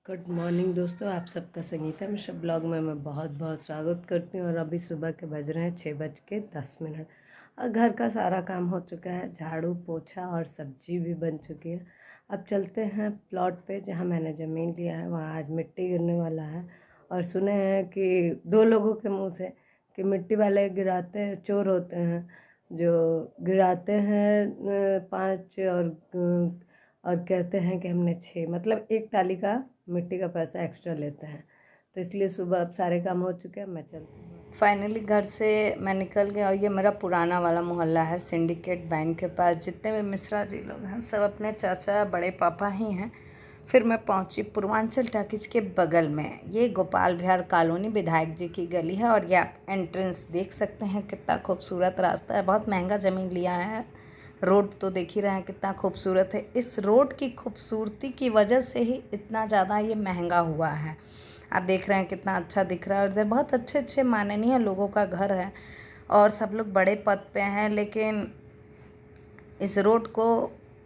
Good morning दोस्तों, आप सबका संगीता मिश्रा ब्लॉग में मैं बहुत बहुत स्वागत करती हूँ। और अभी सुबह के बज रहे हैं 6:10 और घर का सारा काम हो चुका है। झाड़ू पोछा और सब्जी भी बन चुकी है। अब चलते हैं प्लॉट पे जहाँ मैंने ज़मीन लिया है। वहाँ आज मिट्टी गिरने वाला है और सुने हैं कि दो लोगों के मुँह से कि मिट्टी वाले गिराते हैं, चोर होते हैं जो गिराते हैं 5 और कहते हैं कि हमने 6, मतलब एक टाली का मिट्टी का पैसा एक्स्ट्रा लेते हैं। तो इसलिए सुबह अब सारे काम हो चुके हैं, मैं चलती हूँ। फाइनली घर से मैं निकल गया और ये मेरा पुराना वाला मोहल्ला है सिंडिकेट बैंक के पास। जितने भी मिश्रा जी लोग हैं सब अपने चाचा बड़े पापा ही हैं। फिर मैं पहुंची पूर्वांचल टाकीज के बगल में। ये गोपाल बिहार कॉलोनी विधायक जी की गली है और ये आप एंट्रेंस देख सकते हैं। कितना खूबसूरत रास्ता है। बहुत महंगा ज़मीन लिया है। रोड तो देख ही रहे हैं कितना खूबसूरत है। इस रोड की खूबसूरती की वजह से ही इतना ज़्यादा ये महंगा हुआ है। आप देख रहे हैं कितना अच्छा दिख रहा है। और इधर बहुत अच्छे अच्छे माननीय लोगों का घर है और सब लोग बड़े पद पे हैं। लेकिन इस रोड को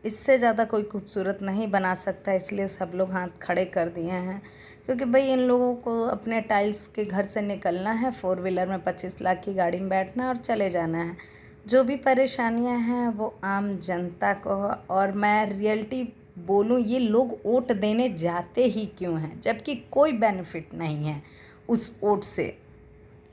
इससे ज़्यादा कोई खूबसूरत नहीं बना सकता, इसलिए सब लोग हाथ खड़े कर दिए हैं। क्योंकि भाई इन लोगों को अपने टाइल्स के घर से निकलना है, 4 व्हीलर में 25 लाख की गाड़ी में बैठना है और चले जाना है। जो भी परेशानियां हैं वो आम जनता को। और मैं रियलिटी बोलूं, ये लोग वोट देने जाते ही क्यों हैं जबकि कोई बेनिफिट नहीं है उस वोट से।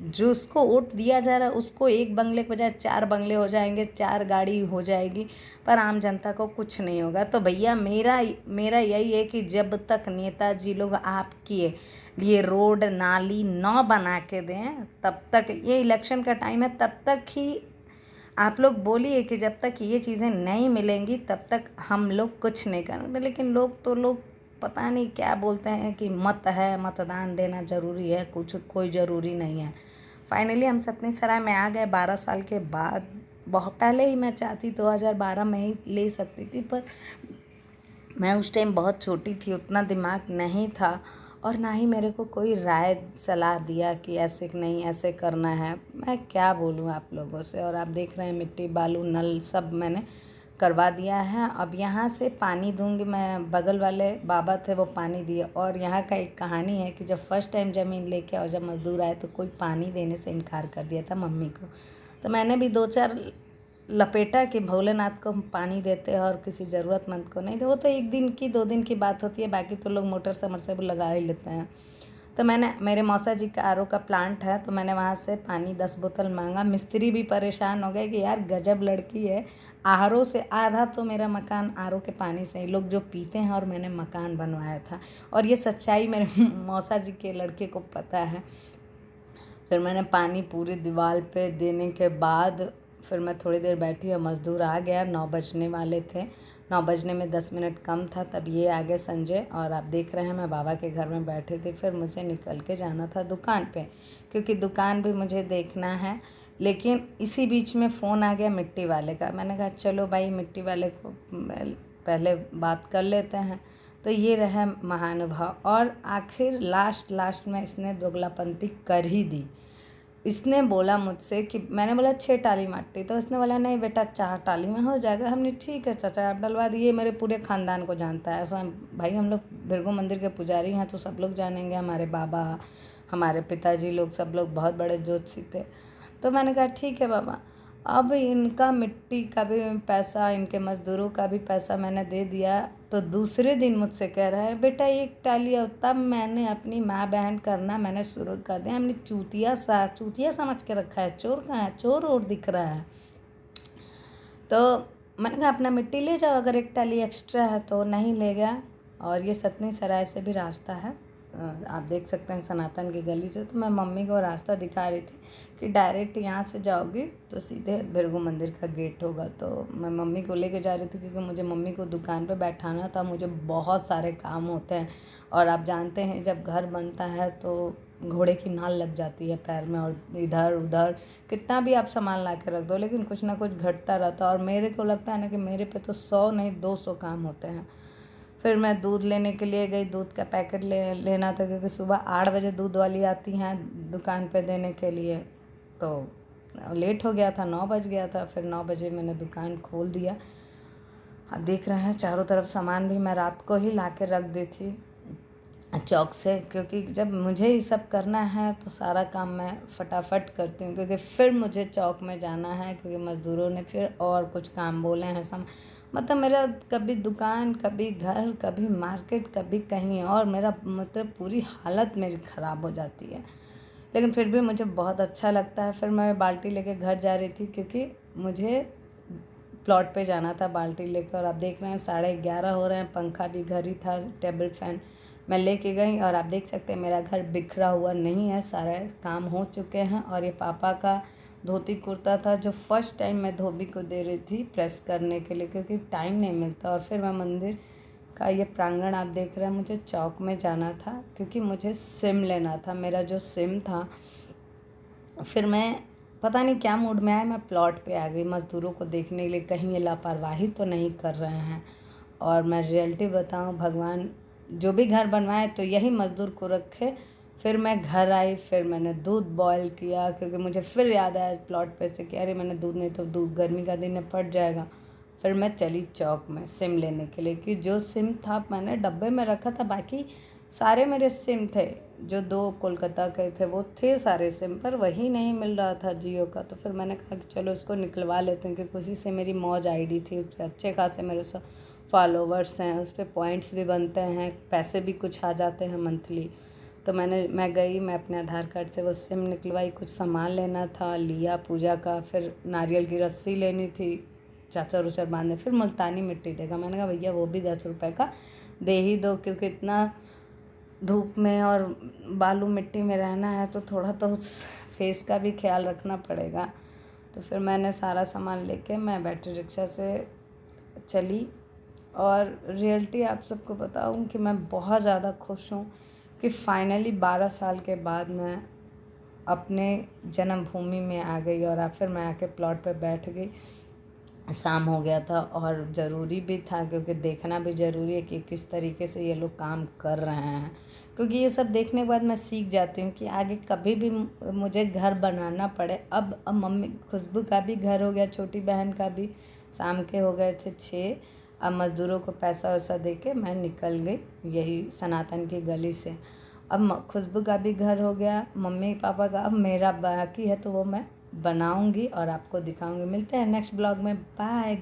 जो उसको वोट दिया जा रहा है उसको एक बंगले के बजाय 4 बंगले हो जाएंगे, 4 गाड़ी हो जाएगी, पर आम जनता को कुछ नहीं होगा। तो भैया मेरा मेरा यही है कि जब तक नेताजी लोग आपके लिए रोड नाली न बना के दें तब तक, ये इलेक्शन का टाइम है, तब तक ही आप लोग बोलिए कि जब तक ये चीज़ें नहीं मिलेंगी तब तक हम लोग कुछ नहीं करेंगे। लेकिन लोग पता नहीं क्या बोलते हैं कि मत है, मतदान देना ज़रूरी है, कुछ कोई ज़रूरी नहीं है। फाइनली हम सतनी सराय में आ गए 12 साल के बाद। बहुत पहले ही मैं चाहती 2012 में ही ले सकती थी, पर मैं उस टाइम बहुत छोटी थी, उतना दिमाग नहीं था और ना ही मेरे को कोई राय सलाह दिया कि ऐसे नहीं ऐसे करना है। मैं क्या बोलूँ आप लोगों से। और आप देख रहे हैं मिट्टी बालू नल सब मैंने करवा दिया है। अब यहाँ से पानी दूंगी मैं। बगल वाले बाबा थे वो पानी दिए। और यहाँ का एक कहानी है कि जब फर्स्ट टाइम ज़मीन लेके और जब मज़दूर आए तो कोई पानी देने से इनकार कर दिया था मम्मी को। तो मैंने भी 2-4 लपेटा कि भोलेनाथ को हम पानी देते हैं और किसी ज़रूरतमंद को नहीं दे। वो तो 1 दिन की 2 दिन की बात होती है, बाकी तो लोग मोटर समरसेबल लगा ही लेते हैं। तो मैंने, मेरे मौसा जी का आरओ का प्लांट है, तो मैंने वहाँ से पानी 10 बोतल मांगा। मिस्त्री भी परेशान हो गए कि यार गजब लड़की है, आरओ से आधा तो मेरा मकान आरओ के पानी से ही लोग जो पीते हैं और मैंने मकान बनवाया था। और ये सच्चाई मेरे मौसा जी के लड़के को पता है। फिर मैंने पानी पूरी दीवार पे देने के बाद फिर मैं थोड़ी देर बैठी और मज़दूर आ गया। 9 बजने वाले थे, 9 बजने में 10 मिनट कम था, तब ये आ गए संजय। और आप देख रहे हैं मैं बाबा के घर में बैठी थी। फिर मुझे निकल के जाना था दुकान पे, क्योंकि दुकान भी मुझे देखना है। लेकिन इसी बीच में फ़ोन आ गया मिट्टी वाले का। मैंने कहा चलो भाई मिट्टी वाले को पहले बात कर लेते हैं। तो ये रहा महानुभाव। और आखिर लास्ट में इसने दोगलापंती कर ही दी। इसने बोला मुझसे कि, मैंने बोला 6 टाली मारती, तो इसने बोला नहीं बेटा 4 टाली में हो जाएगा। हमने ठीक है चाचा आप डलवा दिए। मेरे पूरे ख़ानदान को जानता है ऐसा। भाई हम लोग भृगु मंदिर के पुजारी हैं तो सब लोग जानेंगे। हमारे बाबा, हमारे पिताजी लोग सब लोग बहुत बड़े ज्योतिषी थे। तो मैंने कहा ठीक है बाबा। अब इनका मिट्टी का भी पैसा, इनके मज़दूरों का भी पैसा मैंने दे दिया। तो दूसरे दिन मुझसे कह रहा है बेटा 1 टाली। और तब मैंने अपनी माँ बहन करना मैंने शुरू कर दिया। हमने चूतिया समझ के रखा है। चोर कहाँ है? चोर और दिख रहा है। तो मैंने कहा अपना मिट्टी ले जाओ, अगर 1 टाली एक्स्ट्रा है तो। नहीं ले गया। और ये सतनी सराय से भी रास्ता है, आप देख सकते हैं सनातन की गली से। तो मैं मम्मी को रास्ता दिखा रही थी कि डायरेक्ट यहाँ से जाओगी तो सीधे भृगु मंदिर का गेट होगा। तो मैं मम्मी को लेके जा रही थी क्योंकि मुझे मम्मी को दुकान पे बैठाना था। मुझे बहुत सारे काम होते हैं और आप जानते हैं जब घर बनता है तो घोड़े की नाल लग जाती है पैर में। और इधर उधर कितना भी आप सामान ला के रख दो लेकिन कुछ ना कुछ घटता रहता है। और मेरे को लगता है ना कि मेरे पे तो 100 नहीं 200 काम होते हैं। फिर मैं दूध लेने के लिए गई। दूध का पैकेट लेना था क्योंकि सुबह 8 बजे दूध वाली आती हैं दुकान पे देने के लिए। तो लेट हो गया था, 9 बज गया था। फिर 9 बजे मैंने दुकान खोल दिया। अब देख रहे हैं चारों तरफ सामान भी मैं रात को ही ला के रख दी थी। चौक से, क्योंकि जब मुझे ये सब करना है तो सारा काम मैं फटाफट करती हूँ, क्योंकि फिर मुझे चौक में जाना है, क्योंकि मज़दूरों ने फिर और कुछ काम बोले हैं। मतलब मेरा कभी दुकान, कभी घर, कभी मार्केट, कभी कहीं और, मेरा मतलब पूरी हालत मेरी ख़राब हो जाती है। लेकिन फिर भी मुझे बहुत अच्छा लगता है। फिर मैं बाल्टी लेके घर जा रही थी, क्योंकि मुझे प्लॉट पे जाना था बाल्टी लेकर। और आप देख रहे हैं 11:30 हो रहे हैं, पंखा भी घर ही था, टेबल फैन मैं लेके गई। और आप देख सकते हैं मेरा घर बिखरा हुआ नहीं है, सारे काम हो चुके हैं। और ये पापा का धोती कुर्ता था, जो फर्स्ट टाइम मैं धोबी को दे रही थी प्रेस करने के लिए, क्योंकि टाइम नहीं मिलता। और फिर मैं मंदिर का ये प्रांगण आप देख रहे हैं, मुझे चौक में जाना था, क्योंकि मुझे सिम लेना था, मेरा जो सिम था। फिर मैं पता नहीं क्या मूड में आया, मैं प्लॉट पे आ गई मज़दूरों को देखने के लिए, कहीं ये लापरवाही तो नहीं कर रहे हैं। और मैं रियलिटी बताऊं, भगवान जो भी घर बनवाए तो यही मज़दूर को रखे। फिर मैं घर आई, फिर मैंने दूध बॉयल किया, क्योंकि मुझे फिर याद आया प्लॉट पे से कि अरे मैंने दूध, नहीं तो दूध गर्मी का दिन है फट जाएगा। फिर मैं चली चौक में सिम लेने के लिए, कि जो सिम था मैंने डब्बे में रखा था, बाकी सारे मेरे सिम थे, जो 2 कोलकाता के थे वो थे सारे सिम, पर वही नहीं मिल रहा था जियो का। तो फिर मैंने कहा कि चलो इसको निकलवा लेते हैं, क्योंकि उसी से मेरी मौज आईडी थी, उस पर अच्छे खासे मेरे फॉलोवर्स हैं, उस पर पॉइंट्स भी बनते हैं, पैसे भी कुछ आ जाते हैं मंथली। तो मैं गई, मैं अपने आधार कार्ड से वो सिम निकलवाई, कुछ सामान लेना था, लिया पूजा का। फिर नारियल की रस्सी लेनी थी, चाचर उचर बांधे। फिर मुल्तानी मिट्टी देगा, मैंने कहा भैया वो भी 10 रुपये का दे ही दो, क्योंकि इतना धूप में और बालू मिट्टी में रहना है तो थोड़ा तो उस फेस का भी ख्याल रखना पड़ेगा। तो फिर मैंने सारा सामान लेके मैं बैटरी रिक्शा से चली। और रियलिटी आप सबको बताऊं कि मैं बहुत ज़्यादा खुश हूँ कि फाइनली 12 साल के बाद मैं अपने जन्मभूमि में आ गई। और फिर मैं आके प्लॉट पे बैठ गई। शाम हो गया था और ज़रूरी भी था, क्योंकि देखना भी ज़रूरी है कि किस तरीके से ये लोग काम कर रहे हैं। क्योंकि ये सब देखने के बाद मैं सीख जाती हूँ कि आगे कभी भी मुझे घर बनाना पड़े। अब मम्मी खुशबू का भी घर हो गया, छोटी बहन का भी। शाम के हो गए थे 6। अब मज़दूरों को पैसा वैसा दे के मैं निकल गई यही सनातन की गली से। अब खुशबू का भी घर हो गया, मम्मी पापा का। अब मेरा बाकी है तो वो मैं बनाऊंगी और आपको दिखाऊंगी। मिलते हैं नेक्स्ट ब्लॉग में, बाय।